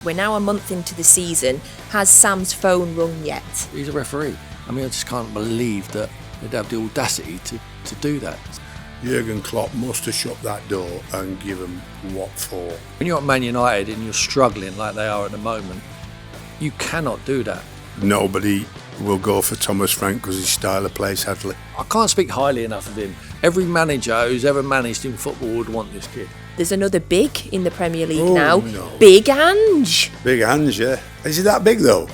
We're now a month into the season. Has Sam's phone rung yet? He's a referee. I mean, I just can't believe that they'd have the audacity to do that. Jurgen Klopp must have shut that door and given what for. When you're at Man United and you're struggling like they are at the moment, you cannot do that. Nobody will go for Thomas Frank because his style of play, sadly. I can't speak highly enough of him. Every manager who's ever managed in football would want this kid. There's another big in the Premier League now. No. Big Ange. Big Ange, yeah. Is he that big though?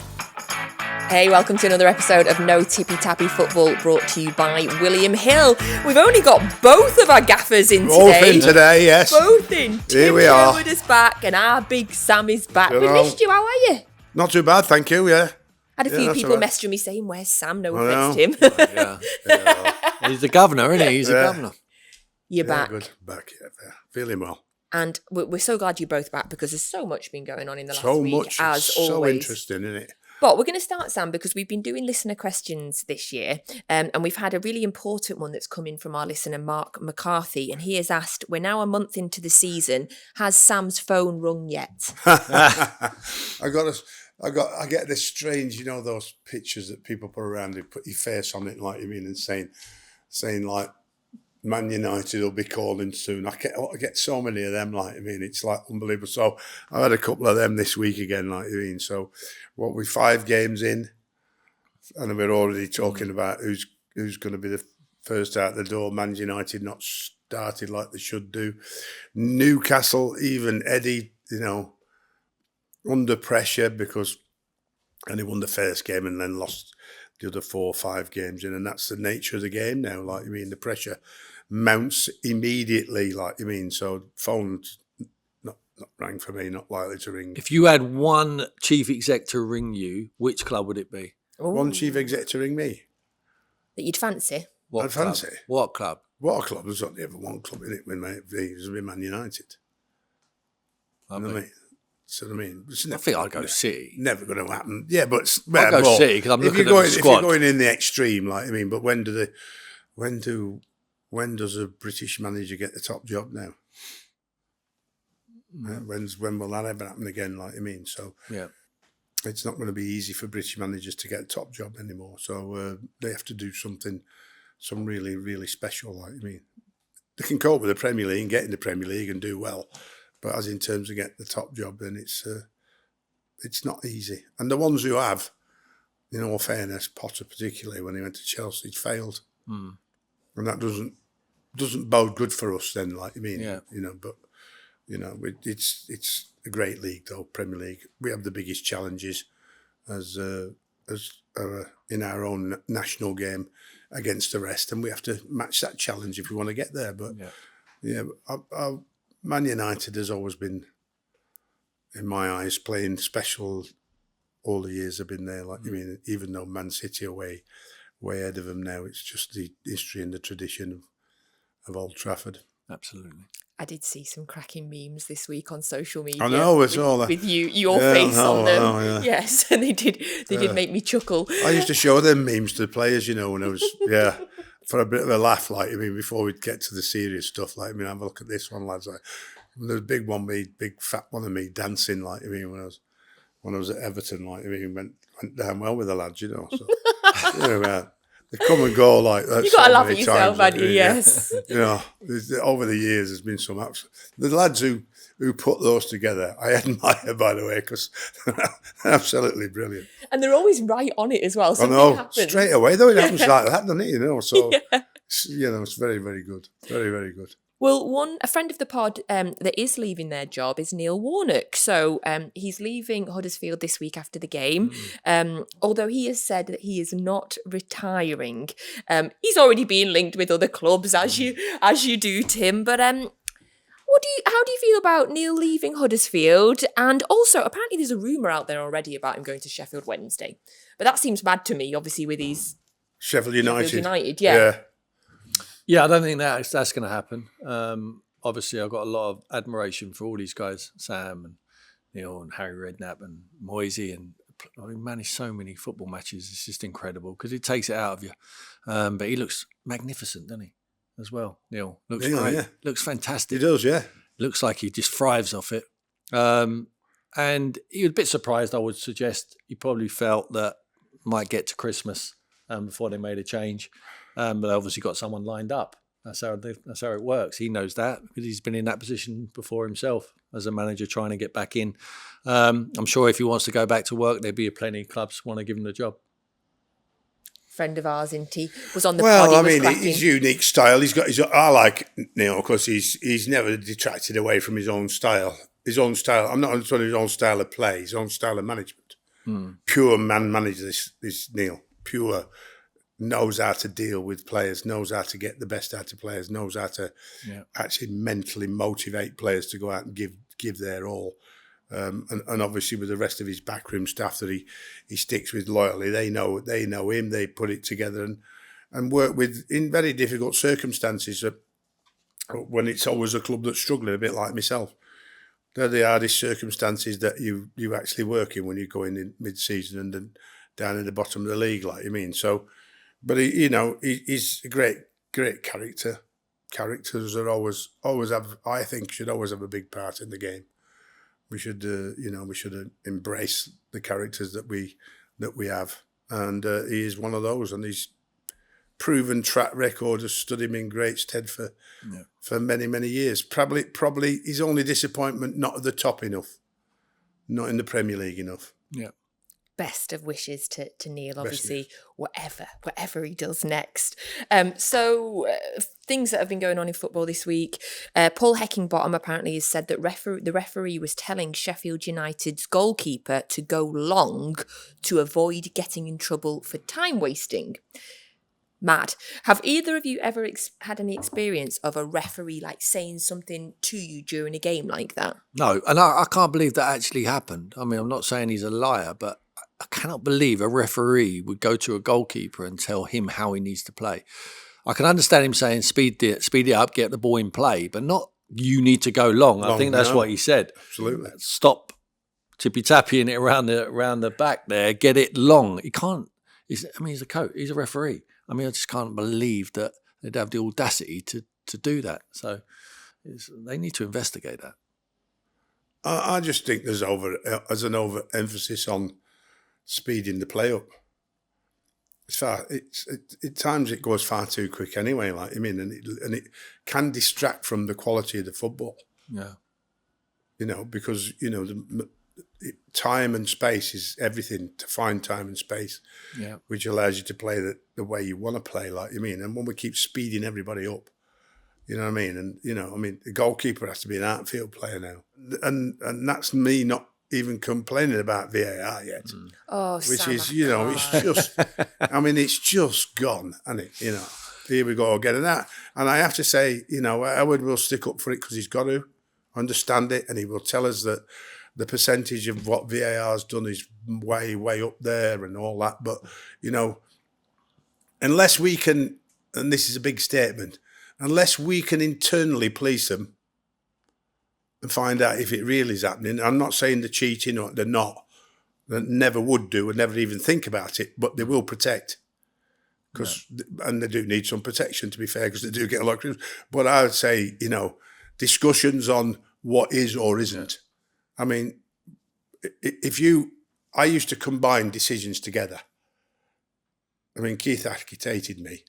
Hey, welcome to another episode of No Tippy Tappy Football, brought to you by William Hill. We've only got both of our gaffers in today. Both in today, yes. Both in. Here we are. Sherwood is back and our Big Sam is back. Hello. We missed you, how are you? Not too bad, thank you, yeah. Had a few that's people all right. messaging me saying, where's Sam? No I offence know. to him. Yeah. He's the governor, isn't he? He's the governor. You're back. Good. Back, yeah. Feeling well. And we're so glad you're both back because there's so much been going on in the last So week, much. as It's always. so interesting, isn't it? But we're going to start, Sam, because we've been doing listener questions this year, and we've had a really important one that's come in from our listener, Mark McCarthy, and he has asked, we're now a month into the season, has Sam's phone rung yet? I get this strange, you know, those pictures that people put around, they put your face on it, like you mean, and saying like, Man United will be calling soon. I get so many of them, like I mean, it's like unbelievable. So I had a couple of them this week again, like I mean. So what, we're 5 games in, and we're already talking about who's going to be the first out the door. Man United not started like they should do. Newcastle, even Eddie, you know, under pressure because and they won the first game and then lost the other 4 or 5 games in, and that's the nature of the game now. Like you mean, the pressure mounts immediately. Like you mean, so phone's not rang for me, not likely to ring. If you had one chief exec to ring you, which club would it be? Ooh. One chief exec to ring me, That you'd fancy? What I'd club? fancy. What club? What a club? There's only ever one club in it when it was Man United. You know what I mean? So I mean, I think I'd go City. Never going to happen. Yeah, but I'll go City because I'm looking at the squad. If you're going in the extreme, like I mean, but when does a British manager get the top job now? When will that ever happen again? Like I mean, so Yeah. it's not going to be easy for British managers to get a top job anymore. So they have to do some really, really special. Like I mean, they can cope with the Premier League and get in the Premier League and do well, but as in terms of getting the top job, then it's not easy. And the ones who have, in all fairness, Potter particularly when he went to Chelsea, failed, and that doesn't bode good for us. Then, like I mean, you know, but you know, it's a great league though, Premier League. We have the biggest challenges as in our own national game against the rest, and we have to match that challenge if we want to get there. But Man United has always been, in my eyes, playing special all the years I've been there. Like I mean, even though Man City are way ahead of them now, it's just the history and the tradition of Old Trafford. Absolutely. I did see some cracking memes this week on social media. I know, it's all that. With your face on them. Yeah. Yes, and they did make me chuckle. I used to show them memes to the players, you know, when I was, for a bit of a laugh, like, I mean, before we'd get to the serious stuff, like, I mean, have a look at this one, lads. Like, there's a big fat one of me dancing, like, I mean, when I was at Everton, like, I mean, went down well with the lads, you know, so, you know, they come and go like that. You got to so laugh many at yourself, times, haven't you? Yes. You know, over the years, there's been some the lads who put those together, I admire, by the way, because they're absolutely brilliant. And they're always right on it as well. I Something know, happens. straight away, though, it happens like that, doesn't it? You know, so, you know, it's very, very good. Very, very good. Well, a friend of the pod that is leaving their job is Neil Warnock. So he's leaving Huddersfield this week after the game. Although he has said that he is not retiring. He's already been linked with other clubs, as you do, Tim. But how do you feel about Neil leaving Huddersfield? And also, apparently, there's a rumour out there already about him going to Sheffield Wednesday. But that seems mad to me, obviously, with his Sheffield United. Yeah. Yeah, I don't think that's going to happen. Obviously, I've got a lot of admiration for all these guys, Sam and Neil and Harry Redknapp and Moisey, and I mean, managed so many football matches. It's just incredible because it takes it out of you. But he looks magnificent, doesn't he? As well, Neil looks great. Yeah. Looks fantastic. He does, yeah. Looks like he just thrives off it. And he was a bit surprised, I would suggest. He probably felt that might get to Christmas before they made a change. But they obviously got someone lined up. That's how it works. He knows that because he's been in that position before himself as a manager trying to get back in. I'm sure if he wants to go back to work, there'd be plenty of clubs want to give him the job. Friend of ours, isn't he? Was on the well, pod. I mean, his unique style. I like Neil because he's never detracted away from his own style. His own style. I'm not talking his own style of play. His own style of management. Pure man manager. This Neil. Pure. Knows how to deal with players. Knows how to get the best out of players. Knows how to actually mentally motivate players to go out and give their all. And obviously with the rest of his backroom staff that he sticks with loyally, they know him. They put it together and work with in very difficult circumstances. When it's always a club that's struggling, a bit like myself, they're the hardest circumstances that you actually work in when you go in mid-season and then down in the bottom of the league, like you mean. So, but he's a great character. Characters are always have. I think should always have a big part in the game. We should, embrace the characters that we have, and he is one of those. And his proven track record has stood him in great stead for many years. Probably his only disappointment not at the top enough, not in the Premier League enough. Yeah. Best of wishes to Neil, obviously, Best whatever he does next. So things that have been going on in football this week. Paul Heckingbottom apparently has said that the referee was telling Sheffield United's goalkeeper to go long to avoid getting in trouble for time wasting. Mad. Have either of you ever had any experience of a referee saying something to you during a game like that? No, and I can't believe that actually happened. I mean, I'm not saying he's a liar, but I cannot believe a referee would go to a goalkeeper and tell him how he needs to play. I can understand him saying speed it up, get the ball in play, but not you need to go long. I think that's what he said. Absolutely. Stop tippy-tappying it around the back there. Get it long. He can't. He's a coach. He's a referee. I mean, I just can't believe that they'd have the audacity to do that. So they need to investigate that. I just think there's an overemphasis on speeding the play up. At times it goes far too quick anyway. And it can distract from the quality of the football. Yeah, because time and space is everything. To find time and space, which allows you to play the way you want to play, like you mean. And when we keep speeding everybody up, you know what I mean. And the goalkeeper has to be an outfield player now, and that's me not even complaining about VAR yet. Oh, which Sam, is it's just, it's just gone, and here we go again, and I have to say, Howard will stick up for it because he's got to understand it, and he will tell us that the percentage of what VAR's done is way up there and all that. But unless we can, and this is a big statement, unless we can internally police them and find out if it really is happening. I'm not saying they're cheating or they're not. They never would do and never even think about it, but they will protect. And they do need some protection, to be fair, because they do get a lot of... But I would say, discussions on what is or isn't. I mean, I used to combine decisions together. I mean, Keith agitated me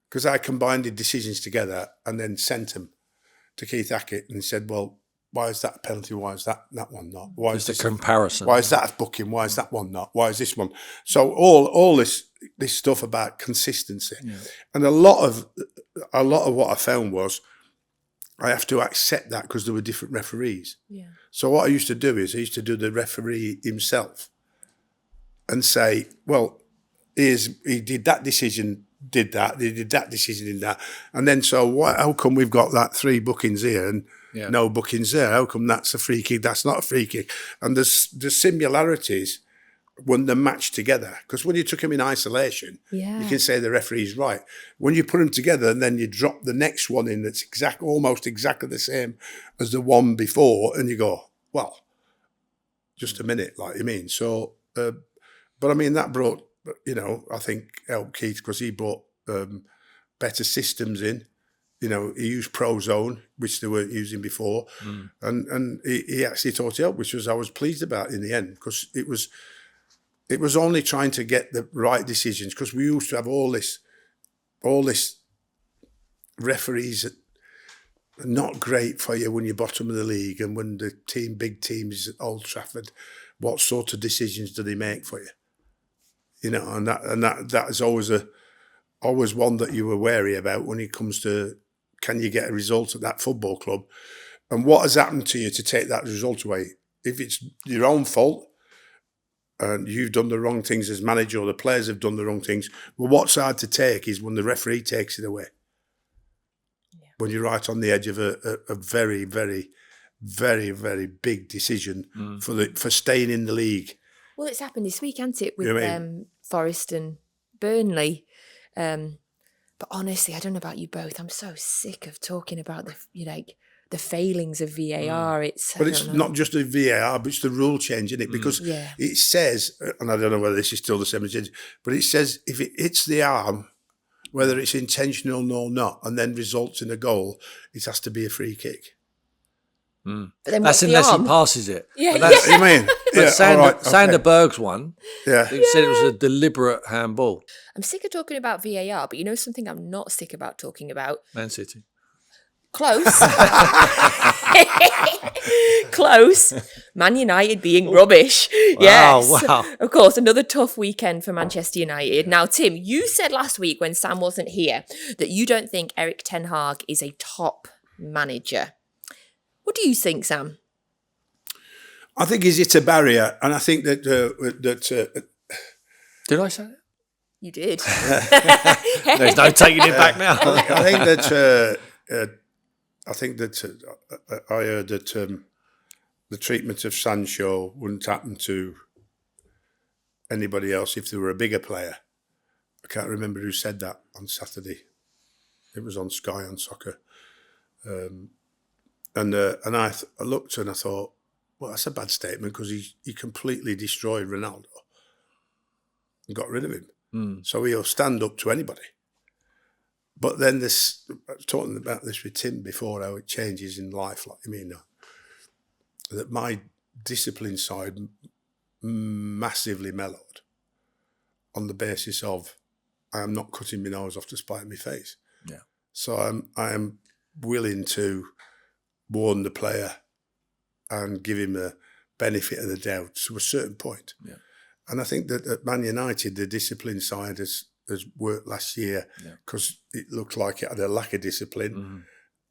because I combined the decisions together and then sent them to Keith Hackett and said, well, why is that a penalty? Why is that one not? Why is this a comparison? Why is that a booking? Why is that one not? Why is this one? So all this stuff about consistency, and a lot of what I found was I have to accept that because there were different referees. Yeah. So what I used to do is I used to do the referee himself and say, well, he did that decision. Did that, they did that decision in that. And then how come we've got that 3 bookings here and no bookings there? How come that's a free kick, that's not a free kick? And the similarities when they're matched together, because when you took them in isolation, you can say the referee's right. When you put them together and then you drop the next one in that's almost exactly the same as the one before, and you go, well, just a minute, like you mean. So, but I mean, that brought... I think helped Keith because he brought better systems in. he used Pro Zone, which they weren't using before, and he actually taught it up, which I was pleased about in the end, because it was only trying to get the right decisions, because we used to have all this referees that are not great for you when you're bottom of the league, and when the big team is at Old Trafford, what sort of decisions do they make for you? And that is always one that you were wary about when it comes to, can you get a result at that football club, and what has happened to you to take that result away? If it's your own fault and you've done the wrong things as manager, or the players have done the wrong things, well, what's hard to take is when the referee takes it away. Yeah. When you're right on the edge of a very, very, very, very big decision for staying in the league. Well, it's happened this week, hasn't it, with Forest and Burnley. But honestly, I don't know about you both. I'm so sick of talking about the failings of VAR. But it's not just the VAR, but it's the rule change, isn't it? Because it says, and I don't know whether this is still the same as it, but it says if it hits the arm, whether it's intentional or not, and then results in a goal, it has to be a free kick. But then that's unless he passes it. Yeah, that's what you mean. Sander Berg's one. Yeah, he said it was a deliberate handball. I'm sick of talking about VAR, but you know something I'm not sick about talking about? Man City. Close. Close. Man United being rubbish. Yes. Wow. Of course, another tough weekend for Manchester United. Now, Tim, you said last week when Sam wasn't here that you don't think Erik ten Hag is a top manager. What do you think, Sam? I think he's hit a barrier, and I think that did I say that? You did. There's no taking it back now. I think that I heard that the treatment of Sancho wouldn't happen to anybody else if they were a bigger player. I can't remember who said that on Saturday. It was on Sky on Soccer. And I looked and I thought, well, that's a bad statement, because he completely destroyed Ronaldo and got rid of him. So he'll stand up to anybody. But then I was talking about this with Tim before, how it changes in life. That my discipline side massively mellowed on the basis of I am not cutting my nose off to spite my face. Yeah. So I am willing to warn the player and give him the benefit of the doubt to a certain point. Yeah. And I think that at Man United, the discipline side has worked last year, because it looked like it had a lack of discipline.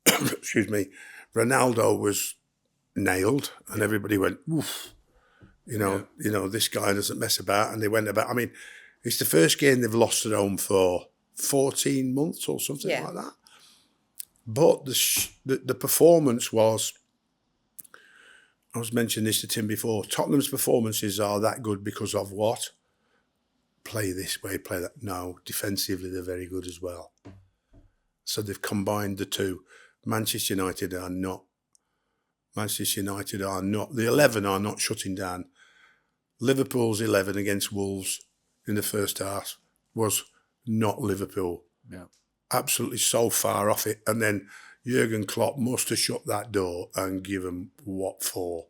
Excuse me. Ronaldo was nailed, and everybody went, oof. This guy doesn't mess about, and they went about. I mean, it's the first game they've lost at home for 14 months or something like that. But the performance was, I was mentioning this to Tim before, Tottenham's performances are that good because of what? Play this way, play that. No, defensively they're very good as well. So they've combined the two. Manchester United are not. The 11 are not shutting down. Liverpool's 11 against Wolves in the first half was not Liverpool. Yeah. Absolutely so far off it. And then Jurgen Klopp must have shut that door and given what for.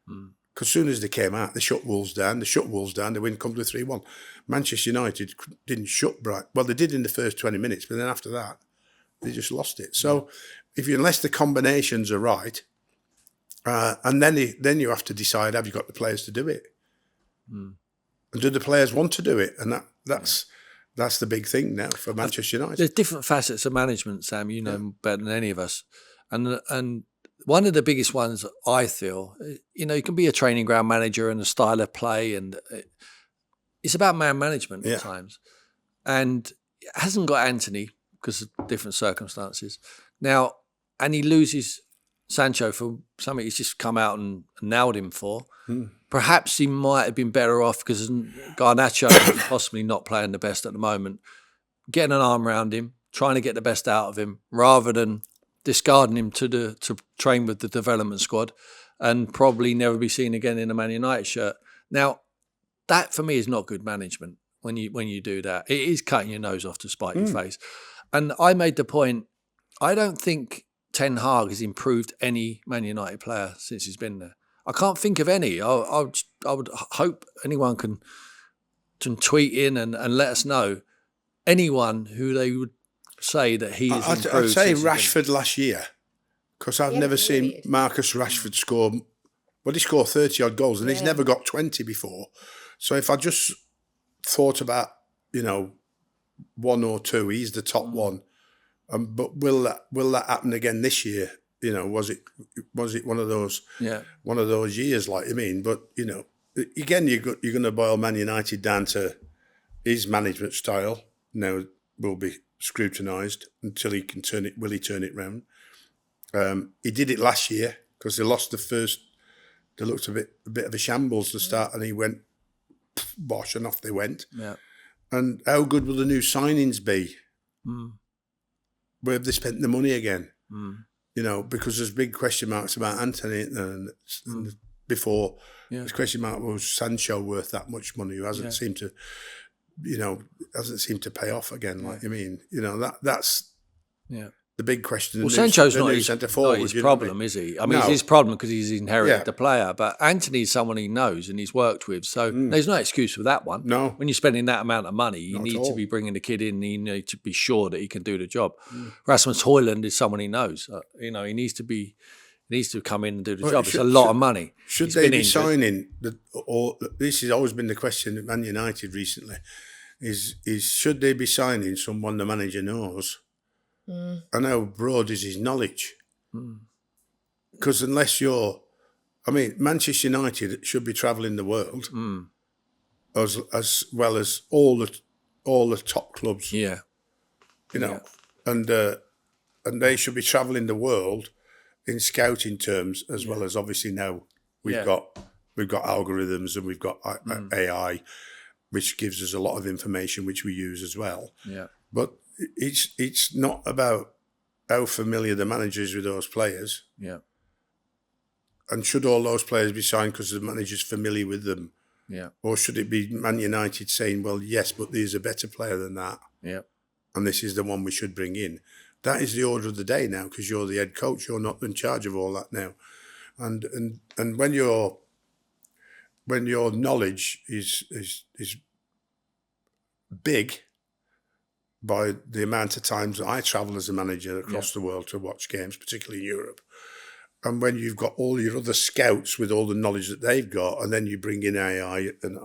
Because as soon as they came out, they shut Wolves down. They win comfortably 3-1. Manchester United didn't shut Brighton. Well, they did in the first 20 minutes, but then after that, they just lost it. So unless the combinations are right, and then you have to decide, have you got the players to do it? And do the players want to do it? And that's the big thing now for Manchester United. There's different facets of management, Sam. You know better than any of us. And one of the biggest ones, I feel, you can be a training ground manager and a style of play, and it's about man management at times. And it hasn't got Anthony because of different circumstances. Now, and he loses Sancho for something he's just come out and nailed him for. Perhaps he might have been better off, because Garnacho is possibly not playing the best at the moment, getting an arm around him, trying to get the best out of him, rather than discarding him to train with the development squad and probably never be seen again in a Man United shirt. Now, that for me is not good management when you do that. It is cutting your nose off to spite your face. And I made the point I don't think Ten Hag has improved any Man United player since he's been there. I can't think of any. I would hope anyone can tweet in and let us know anyone who they would say that he has improved. I'd say since he's been Rashford last year, because I've Yeah, never seen period. Marcus Rashford score. Well, he scored 30 odd goals, and he's Yeah. never got 20 before. So if I just thought about, one or two, he's the top one. But will that happen again this year? Was it one of those years? Like I mean, but again, you're going to boil Man United down to his management style. Now will be scrutinised until he can turn it. Will he turn it round? He did it last year because they lost the first. They looked a bit of a shambles to start, and he went bosh, and off they went. Yeah. And how good will the new signings be? Where have they spent the money again? Because there's big question marks about Anthony and before. Yeah. There's question mark, was Sancho worth that much money? Who hasn't seemed to, pay off again. Like I mean, that's the big question. Well, Sancho's not his problem, I mean? is he? I mean, No. it's his problem because he's inherited Yeah. the player. But Anthony's someone he knows and he's worked with, so there's no excuse for that one. No. When you're spending that amount of money, you Not at need to all. be bringing the kid in. You need to be sure that he can do the job. Rasmus Højlund is someone he knows. He needs to come in and do the job. It's a lot of money. Should He's they been be injured. signing? This has always been the question at Man United recently. Is should they be signing someone the manager knows? And how broad is his knowledge? Because Manchester United should be travelling the world as well as all the top clubs. Yeah. And they should be travelling the world in scouting terms as well as obviously now we've got algorithms and we've got AI, which gives us a lot of information which we use as well. Yeah. But it's not about how familiar the manager is with those players. Yeah. And should all those players be signed because the manager's familiar with them? Yeah. Or should it be Man United saying, well, yes, but there's a better player than that. Yeah. And this is the one we should bring in. That is the order of the day now because you're the head coach. You're not in charge of all that now. And when your knowledge is big, by the amount of times that I travel as a manager across the world to watch games, particularly in Europe. And when you've got all your other scouts with all the knowledge that they've got, and then you bring in AI, and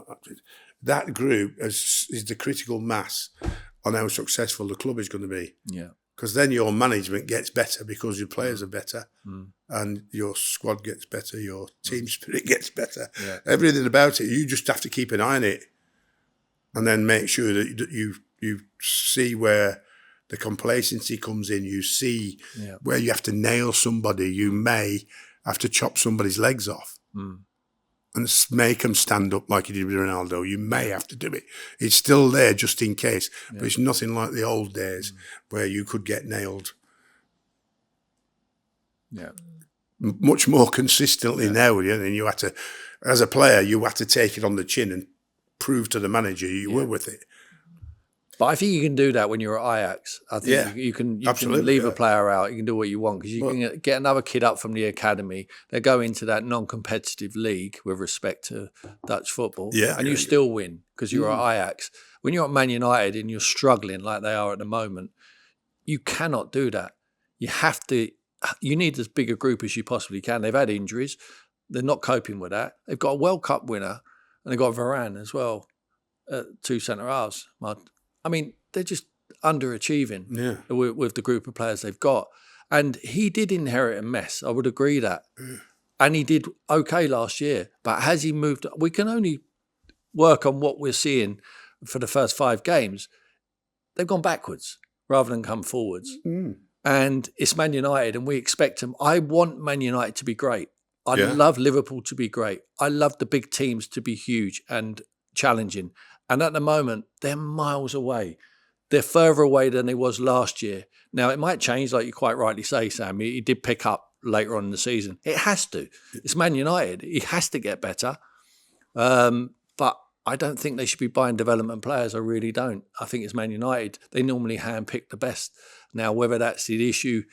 that group is the critical mass on how successful the club is going to be. Yeah. Because then your management gets better because your players are better and your squad gets better, your team spirit gets better. Yeah. Everything about it, you just have to keep an eye on it and then make sure that you see where the complacency comes in. You see where you have to nail somebody. You may have to chop somebody's legs off and make them stand up like you did with Ronaldo. You may have to do it. It's still there just in case, but it's nothing like the old days where you could get nailed. Yeah. Much more consistently now, and you had to, as a player, you had to take it on the chin and prove to the manager you were with it. But I think you can do that when you're at Ajax. I think you can leave a player out. You can do what you want because you can get another kid up from the academy. They go into that non-competitive league with respect to Dutch football, and you still win because you're at Ajax. When you're at Man United and you're struggling like they are at the moment, you cannot do that. You have to. You need as big a group as you possibly can. They've had injuries. They're not coping with that. They've got a World Cup winner and they've got Varane as well, 2 centre-halves. I mean, they're just underachieving with the group of players they've got. And he did inherit a mess. I would agree that. And he did okay last year. But has he moved? We can only work on what we're seeing for the first 5 games. They've gone backwards rather than come forwards. And it's Man United and we expect them. I want Man United to be great. I love Liverpool to be great. I love the big teams to be huge and challenging. And at the moment, they're miles away. They're further away than they was last year. Now, it might change, like you quite rightly say, Sam. He did pick up later on in the season. It has to. It's Man United. He has to get better. But I don't think they should be buying development players. I really don't. I think it's Man United. They normally handpick the best. Now, whether that's the issue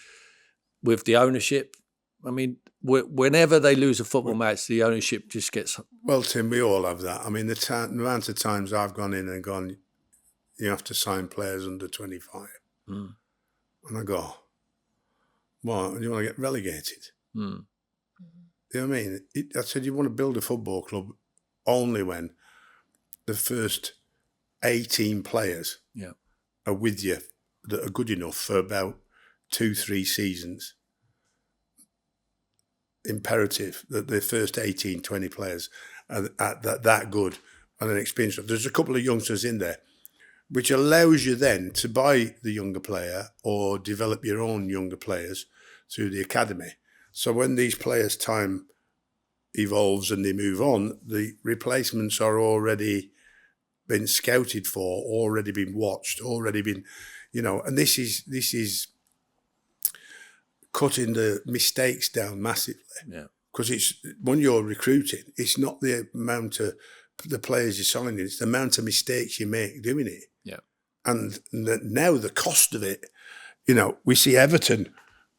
with the ownership, I mean, whenever they lose a football match, the ownership just gets... Well, Tim, we all have that. I mean, the amount of times I've gone in and gone, you have to sign players under 25. And I go, what, you want to get relegated? You know what I mean? I said, you want to build a football club only when the first 18 players are with you that are good enough for about 2-3 seasons. Imperative that the first 18, 20 players are that good and an experienced. There's a couple of youngsters in there, which allows you then to buy the younger player or develop your own younger players through the academy. So when these players' time evolves and they move on, the replacements are already been scouted for, already been watched, already been, and this is cutting the mistakes down massively. Yeah. Because it's when you're recruiting, it's not the amount of the players you're signing, it's the amount of mistakes you make doing it. Yeah. And now the cost of it, we see Everton,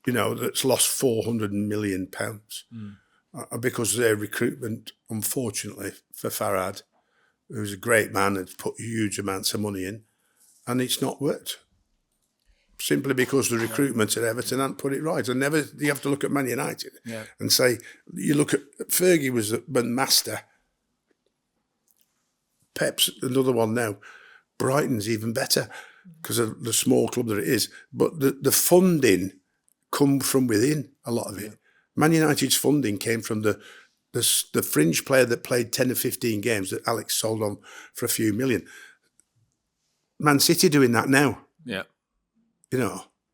that's lost £400 million because their recruitment, unfortunately, for Farhad, who's a great man, has put huge amounts of money in, and it's not worked. Simply because the recruitment at Everton hadn't put it right. And you have to look at Man United and say, you look at Fergie was the master. Pep's another one now. Brighton's even better because of the small club that it is. But the funding come from within, a lot of it. Yeah. Man United's funding came from the fringe player that played 10 or 15 games that Alex sold on for a few million. Man City doing that now. Yeah.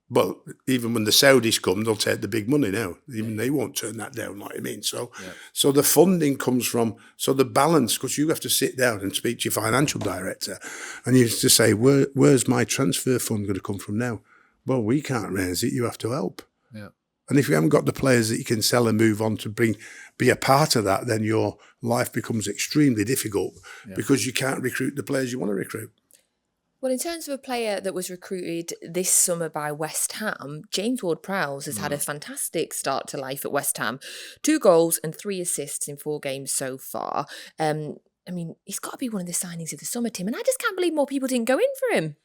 But even when the Saudis come, they'll take the big money now. Even they won't turn that down, like I mean. So the funding comes from, so the balance, because you have to sit down and speak to your financial director and you have to say, where's my transfer fund going to come from now? Well, we can't raise it, you have to help. Yeah. And if you haven't got the players that you can sell and move on to be a part of that, then your life becomes extremely difficult because you can't recruit the players you want to recruit. Well, in terms of a player that was recruited this summer by West Ham, James Ward-Prowse has had a fantastic start to life at West Ham. 2 goals and 3 assists in 4 games so far. I mean, he's got to be one of the signings of the summer, Tim, and I just can't believe more people didn't go in for him.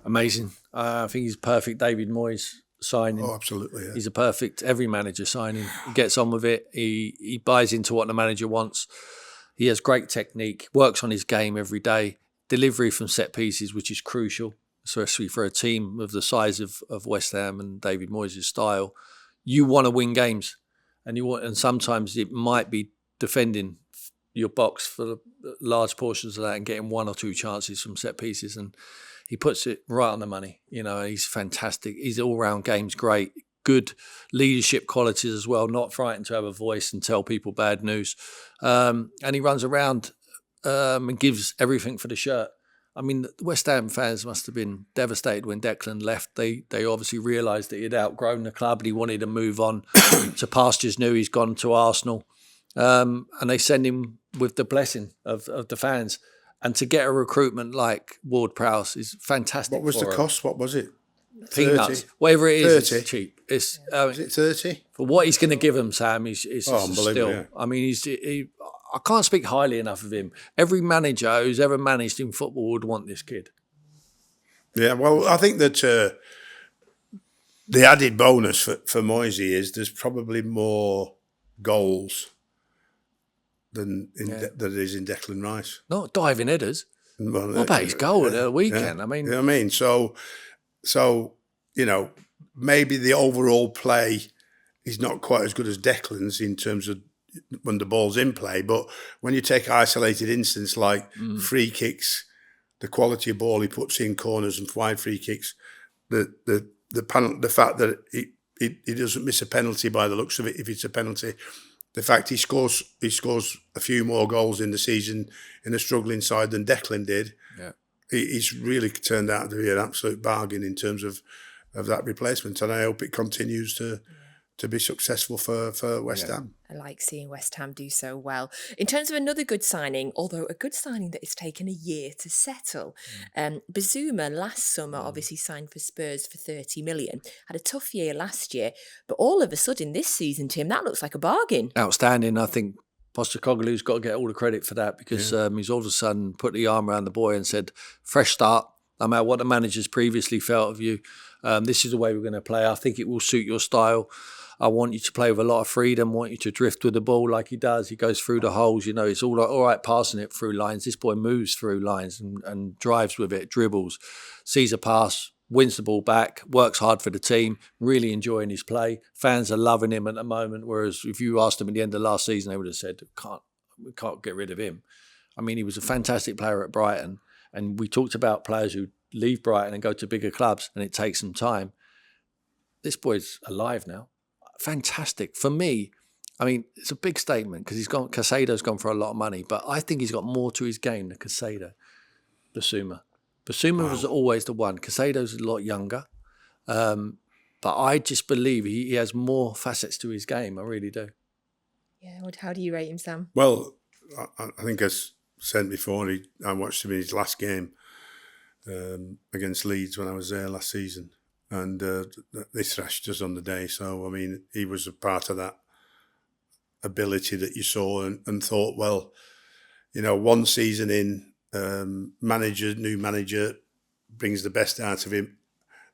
Amazing. I think he's perfect David Moyes signing. Oh, absolutely, yeah. He's a perfect every manager signing. He gets on with it. He buys into what the manager wants. He has great technique, works on his game every day. Delivery from set pieces, which is crucial, especially for a team of the size of West Ham and David Moyes' style. You want to win games, and sometimes it might be defending your box for large portions of that and getting 1 or 2 chances from set pieces. And he puts it right on the money. He's fantastic. His all-round game's great. Good leadership qualities as well. Not frightened to have a voice and tell people bad news. And he runs around and gives everything for the shirt. I mean, the West Ham fans must have been devastated when Declan left. They obviously realised that he'd outgrown the club and he wanted to move on to pastures new. He's gone to Arsenal. And they send him with the blessing of the fans. And to get a recruitment like Ward-Prowse is fantastic. What was the cost? What was it? Peanuts. 30? Whatever it is, 30? it's cheap. Is it 30? For what he's going to give him, Sam, is still. Yeah. I mean, I can't speak highly enough of him. Every manager who's ever managed in football would want this kid. Yeah, well, I think that the added bonus for Moisey is there's probably more goals than there is in Declan Rice. Not diving headers. Well, what about his goal at the weekend? Yeah. I mean, you know what I mean? So maybe the overall play is not quite as good as Declan's in terms of when the ball's in play, but when you take isolated instances like free kicks, the quality of ball he puts in corners and wide free kicks, the fact that he doesn't miss a penalty by the looks of it if it's a penalty, the fact he scores a few more goals in the season in a struggling side than Declan did. Yeah. He's really turned out to be an absolute bargain in terms of that replacement, and I hope it continues to to be successful for West Ham. I like seeing West Ham do so well. In terms of another good signing, although a good signing that has taken a year to settle, Bissouma last summer obviously signed for Spurs for 30 million. Had a tough year last year, but all of a sudden this season, Tim, that looks like a bargain. Outstanding. I think Postecoglou's got to get all the credit for that because he's all of a sudden put the arm around the boy and said, fresh start, no matter what the managers previously felt of you. This is the way we're going to play. I think it will suit your style. I want you to play with a lot of freedom. I want you to drift with the ball like he does. He goes through the holes. It's all right passing it through lines. This boy moves through lines and drives with it, dribbles, sees a pass, wins the ball back, works hard for the team, really enjoying his play. Fans are loving him at the moment, whereas if you asked them at the end of last season, they would have said, we can't get rid of him. I mean, he was a fantastic player at Brighton, and we talked about players who leave Brighton and go to bigger clubs, and it takes some time. This boy's alive now. Fantastic. For me, I mean, it's a big statement because Casado's gone for a lot of money, but I think he's got more to his game than Casado. Bissouma was always the one. Casado's a lot younger, but I just believe he has more facets to his game. I really do. Yeah. How do you rate him, Sam? Well, I think as said before, I watched him in his last game against Leeds when I was there last season. And they thrashed us on the day. So, I mean, he was a part of that ability that you saw and thought, well, one season in, new manager brings the best out of him,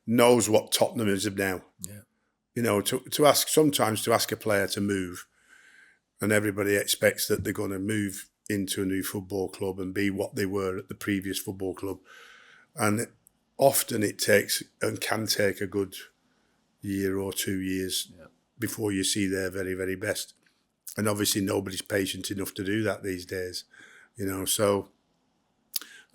knows what Tottenham is now. Yeah. To ask a player to move, and everybody expects that they're going to move into a new football club and be what they were at the previous football club. And often it takes and can take a good year or 2 years before you see their very, very best. And obviously nobody's patient enough to do that these days, So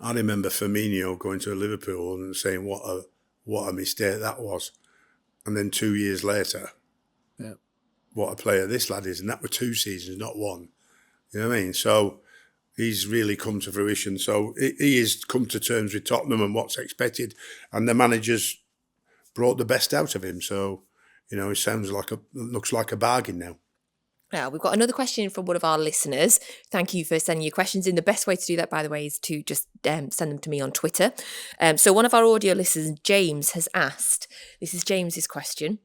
I remember Firmino going to Liverpool and saying what a mistake that was. And then 2 years later, what a player this lad is. And that were 2 seasons, not one. You know what I mean? So he's really come to fruition. So he has come to terms with Tottenham and what's expected. And the managers brought the best out of him. So, it looks like a bargain now. Now, we've got another question from one of our listeners. Thank you for sending your questions in. The best way to do that, by the way, is to just send them to me on Twitter. So one of our audio listeners, James, has asked, this is James's question.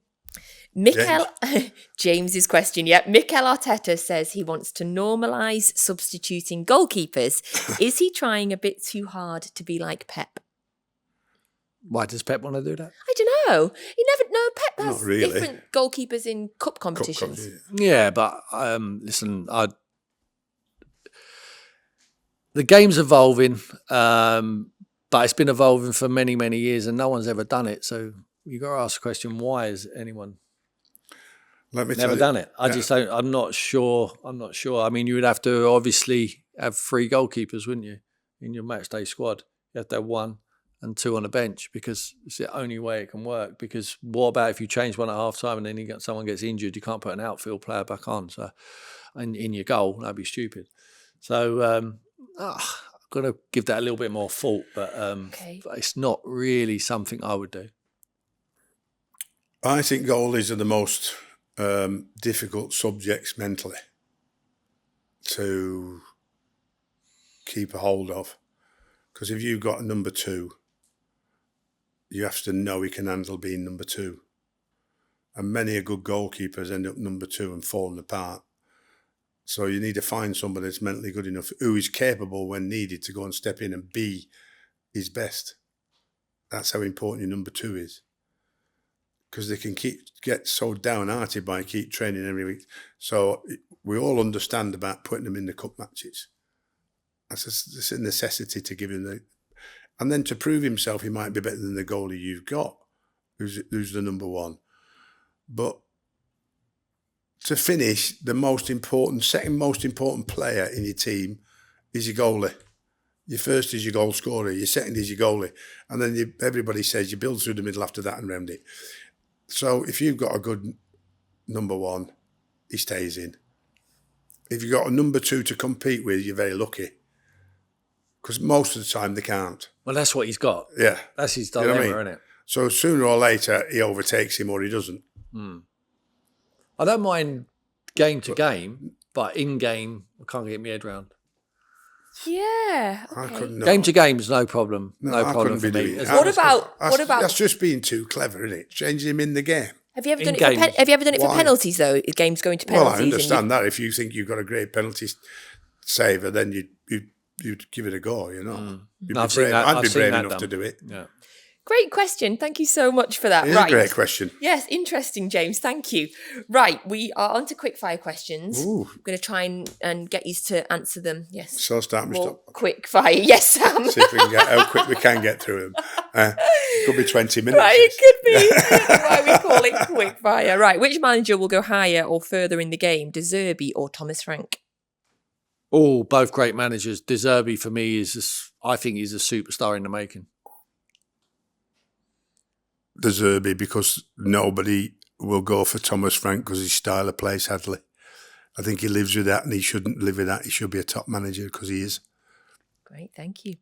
James's question, Mikel Arteta says he wants to normalise substituting goalkeepers. Is he trying a bit too hard to be like Pep? Why does Pep want to do that? I don't know. Pep has different goalkeepers in cup competitions. Yeah, but listen, the game's evolving, but it's been evolving for many, many years and no one's ever done it. So you've got to ask the question, why has anyone never done it? I just don't, I'm not sure. I mean, you would have to obviously have 3 goalkeepers, wouldn't you, in your match day squad? You have to have 1 and 2 on the bench because it's the only way it can work. Because what about if you change one at half time and then someone gets injured, you can't put an outfield player back on. So in your goal, that'd be stupid. So I've got to give that a little bit more thought, but it's not really something I would do. I think goalies are the most difficult subjects mentally to keep a hold of. Because if you've got a number 2, you have to know he can handle being number 2. And many a good goalkeepers end up number 2 and falling apart. So you need to find somebody that's mentally good enough, who is capable when needed to go and step in and be his best. That's how important your number 2 is. Because they can get so downhearted by keep training every week. So we all understand about putting them in the cup matches. That's a necessity to give him and then to prove himself, he might be better than the goalie you've got, who's the number 1. But to finish, second most important player in your team is your goalie. Your first is your goal scorer, your second is your goalie. And then everybody says you build through the middle after that and round it. So if you've got a good number 1, he stays in. If you've got a number 2 to compete with, you're very lucky. Because most of the time they can't. Well, that's what he's got. Yeah. That's his dilemma, isn't it? So sooner or later, he overtakes him or he doesn't. I don't mind game to game, but in game, I can't get my head round. Yeah. I Okay. couldn't. Game to game is no problem. No I problem couldn't for be me. doing As that. long What about- That's just being too clever, isn't it? Changing him in the game. Have you ever In done it? games. Have you ever done it for Why? penalties though? Games going to penalties. Well, I understand that. If you think you've got a great penalty saver, then you'd give it a go. You know, You'd I've be seen brave. that- I'd I've be seen brave that enough done. to do it. Yeah. Great question. Thank you so much for that. It is Right. a great question. Yes, interesting, James. Thank you. Right, we are on to quickfire questions. Ooh. I'm going to try and get you to answer them. Yes. So start me More stop. quick fire. Yes, Sam. See if we can get how quick we can get through them. Could be 20 minutes. Right, it could be. That's why we call it quick fire. Right, which manager will go higher or further in the game, De Zerbi or Thomas Frank? Oh, both great managers. De Zerbi for me I think he's a superstar in the making. De Zerbi, because nobody will go for Thomas Frank because his style of play, sadly. I think he lives with that and he shouldn't live with that. He should be a top manager because he is. Great, thank you.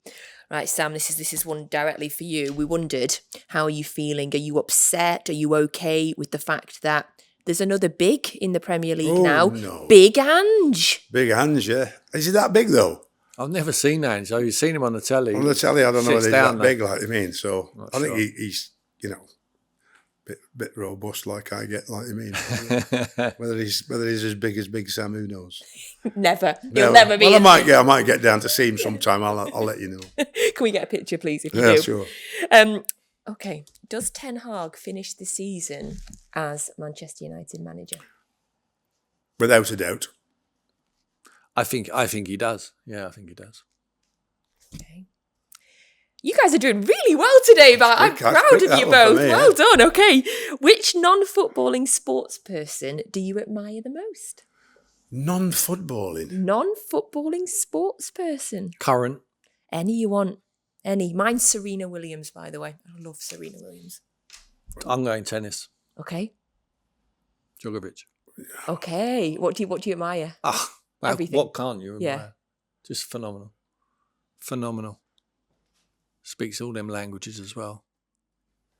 Right, Sam, this is one directly for you. We wondered, how are you feeling? Are you upset? Are you okay with the fact that there's another big in the Premier League now? No. Big Ange. Big Ange, yeah. Is he that big though? I've never seen Ange. So you've seen him on the telly. On the telly, I don't know Sits whether he's down that there. big, like you mean. So I think sure. he's, bit robust, like I get, like you mean. whether he's as big as Big Sam, who knows? Never. No. You'll never be. Well, I might get down to see him sometime. I'll let you know. Can we get a picture, please, if you Yeah, do? sure. Okay. Does Ten Hag finish the season as Manchester United manager? Without a doubt. I think he does. Yeah, I think he does. Okay. You guys are doing really well today, but I'm quick, proud quick, of that you one for both. me, Well yeah. done. Okay. Which non-footballing sports person do you admire the most? Non-footballing. Non-footballing sports person. Current. Any you want. Any. Mine's Serena Williams, by the way. I love Serena Williams. I'm going tennis. Okay. Djokovic. Okay. What do you admire? Everything. What can't you admire? Yeah. Just phenomenal. Phenomenal. Speaks all them languages as well.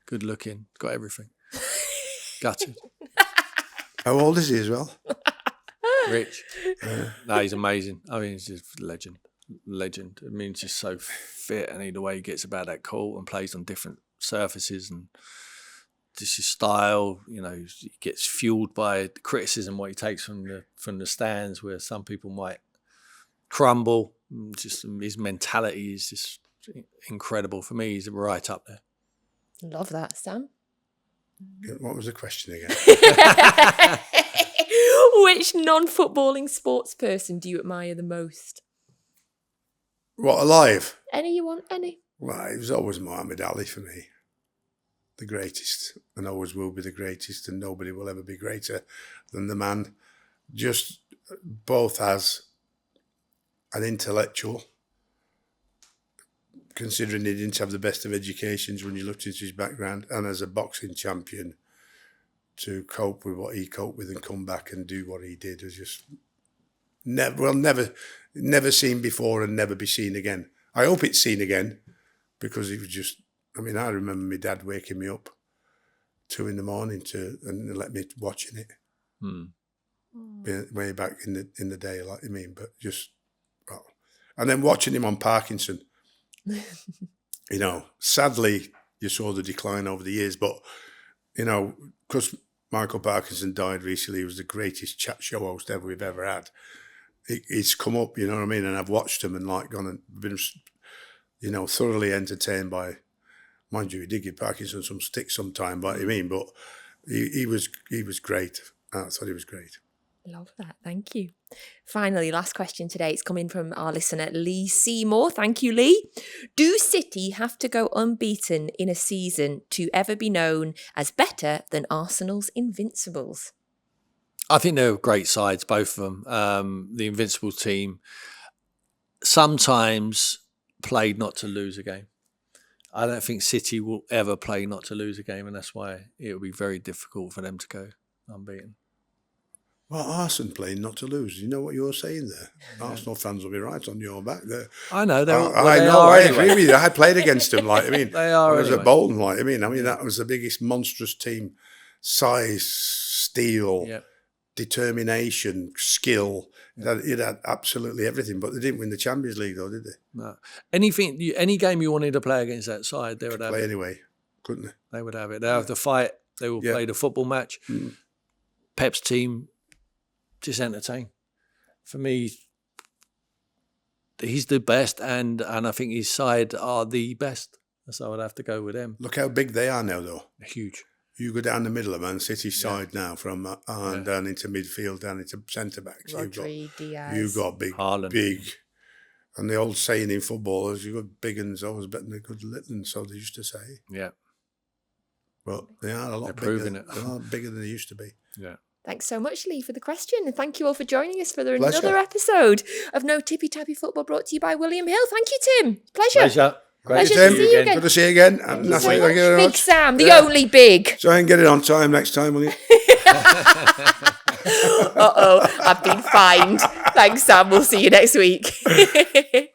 Good looking. Got everything. Gutted. How old is he as well? Rich. No, he's amazing. I mean, he's just a legend. Legend. I mean, he's just so fit, and the way he gets about that court and plays on different surfaces, and just his style. He gets fueled by the criticism what he takes from the stands, where some people might crumble. Just his mentality is just incredible. For me, he's right up there. Love that, Sam. What was the question again? Which non-footballing sports person do you admire the most? What, alive? Any you want? Any? Well, it was always Muhammad Ali for me. The greatest, and always will be the greatest, and nobody will ever be greater than the man. Just both as an intellectual, considering he didn't have the best of educations when you looked into his background, and as a boxing champion, to cope with what he coped with and come back and do what he did was just never seen before and never be seen again. I hope it's seen again, because it was just, I remember my dad waking me up 2 a.m. and let me watching it. Way back in the day, like you mean, but just, well. And then watching him on Parkinson, sadly, you saw the decline over the years, but, because Michael Parkinson died recently, he was the greatest chat show host ever we've ever had. It's come up, you know what I mean? And I've watched him and gone and been, thoroughly entertained by, mind you, he did give Parkinson some stick sometime, but you mean, but he was great. I thought he was great. Love that. Thank you. Finally, last question today. It's coming from our listener, Lee Seymour. Thank you, Lee. Do City have to go unbeaten in a season to ever be known as better than Arsenal's Invincibles? I think they're great sides, both of them. The Invincibles team sometimes played not to lose a game. I don't think City will ever play not to lose a game, and that's why it will be very difficult for them to go unbeaten. Well, Arsenal playing not to lose. You know what you're saying there? Yeah. Arsenal fans will be right on your back there. I know. I agree with you. I played against them, they are. I was at Bolton, that was the biggest monstrous team, size, steel, determination, skill. It had absolutely everything, but they didn't win the Champions League, though, did they? No. Any game you wanted to play against that side, they would have Play it. anyway, couldn't they? They would have it. They have to fight. They will play the football match. Pep's team, just entertain. For me, he's the best, and I think his side are the best. So I would have to go with them. Look how big they are now, though. Huge. You go down the middle of Man City's side now, from down into midfield, down into centre backs. Rodri, Diaz. You've got big, Haaland. and the old saying in football is you've got big uns always better than a good little un, so they used to say. Yeah. But they are a lot They're bigger. proving it. They're a lot bigger than they used to be. Yeah. Thanks so much, Lee, for the question. And thank you all for joining us for Pleasure. another episode of No Tippy Tappy Football, brought to you by William Hill. Thank you, Tim. Pleasure. Great Pleasure to to see you again. Good to see you again. Thank you Natalie, so thank you very much. much. Big Sam, the only big. Try and get it on time next time, will you? Uh-oh, I've been fined. Thanks, Sam. We'll see you next week.